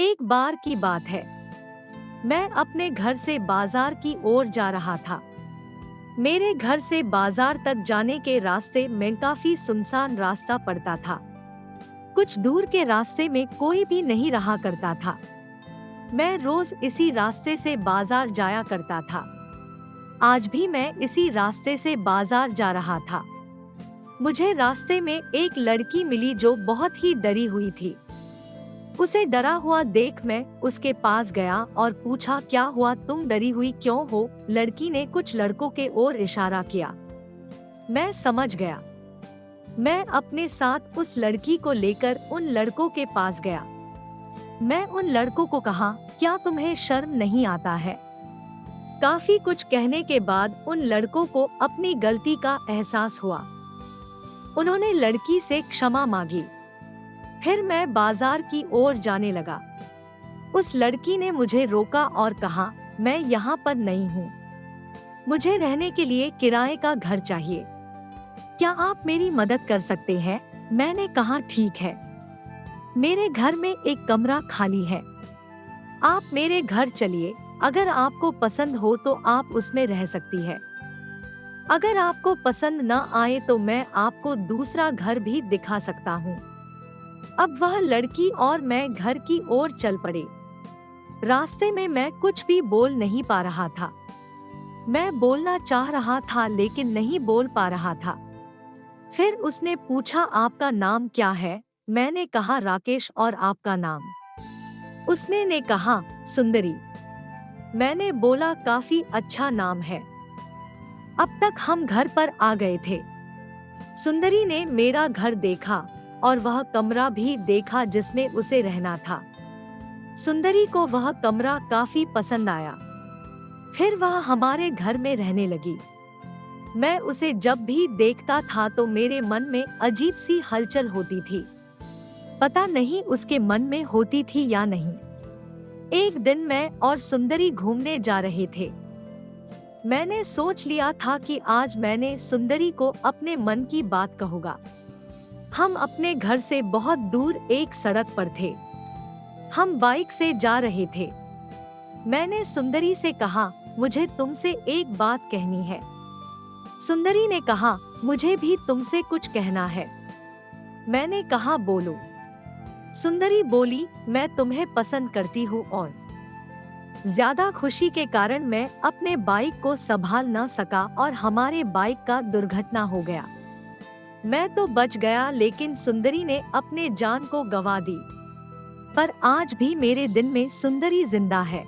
एक बार की बात है, मैं अपने घर से बाजार की ओर जा रहा था। मेरे घर से बाजार तक जाने के रास्ते में काफी सुनसान रास्ता पड़ता था। कुछ दूर के रास्ते में कोई भी नहीं रहा करता था। मैं रोज इसी रास्ते से बाजार जाया करता था। आज भी मैं इसी रास्ते से बाजार जा रहा था। मुझे रास्ते में एक लड़की मिली जो बहुत ही डरी हुई थी। उसे डरा हुआ देख मैं उसके पास गया और पूछा, क्या हुआ, तुम डरी हुई क्यों हो? लड़की ने कुछ लड़कों के ओर इशारा किया। मैं समझ गया। मैं अपने साथ उस लड़की को लेकर उन लड़कों के पास गया। मैं उन लड़कों को कहा, क्या तुम्हें शर्म नहीं आता है? काफी कुछ कहने के बाद उन लड़कों को अपनी गलती का एहसास हुआ। उन्होंने लड़की से क्षमा मांगी। फिर मैं बाजार की ओर जाने लगा। उस लड़की ने मुझे रोका और कहा, मैं यहाँ पर नहीं हूँ। मुझे रहने के लिए किराए का घर चाहिए। क्या आप मेरी मदद कर सकते हैं? मैंने कहा, ठीक है। मेरे घर में एक कमरा खाली है। आप मेरे घर चलिए। अगर आपको पसंद हो तो आप उसमें रह सकती है। अगर आपको पसंद न आए तो मैं आपको दूसरा घर भी दिखा सकता हूँ। अब वह लड़की और मैं घर की ओर चल पड़े। रास्ते में मैं कुछ भी बोल नहीं पा रहा था। मैं बोलना चाह रहा था लेकिन नहीं बोल पा रहा था। फिर उसने पूछा, आपका नाम क्या है? मैंने कहा, राकेश। और आपका नाम? उसने ने कहा, सुंदरी। मैंने बोला, काफी अच्छा नाम है। अब तक हम घर पर आ गए थे। सुंदरी ने मेरा घर देखा और वह कमरा भी देखा जिसमें उसे रहना था। सुंदरी को वह कमरा काफी पसंद आया। फिर वह हमारे घर में रहने लगी। मैं उसे जब भी देखता था तो मेरे मन में अजीब सी हलचल होती थी। पता नहीं उसके मन में होती थी या नहीं। एक दिन मैं और सुंदरी घूमने जा रहे थे। मैंने सोच लिया था कि आज मैंने सुंदरी को अपने मन की बात कहूँगा। हम अपने घर से बहुत दूर एक सड़क पर थे। हम बाइक से जा रहे थे। मैंने सुंदरी से कहा, मुझे तुमसे एक बात कहनी है। सुंदरी ने कहा, मुझे भी तुमसे कुछ कहना है। मैंने कहा, बोलो। सुंदरी बोली, मैं तुम्हें पसंद करती हूँ और ज्यादा खुशी के कारण मैं अपने बाइक को संभाल न सका और हमारे बाइक का दुर्घटना हो गया। मैं तो बच गया लेकिन सुंदरी ने अपने जान को गंवा दी। पर आज भी मेरे दिल में सुंदरी जिंदा है।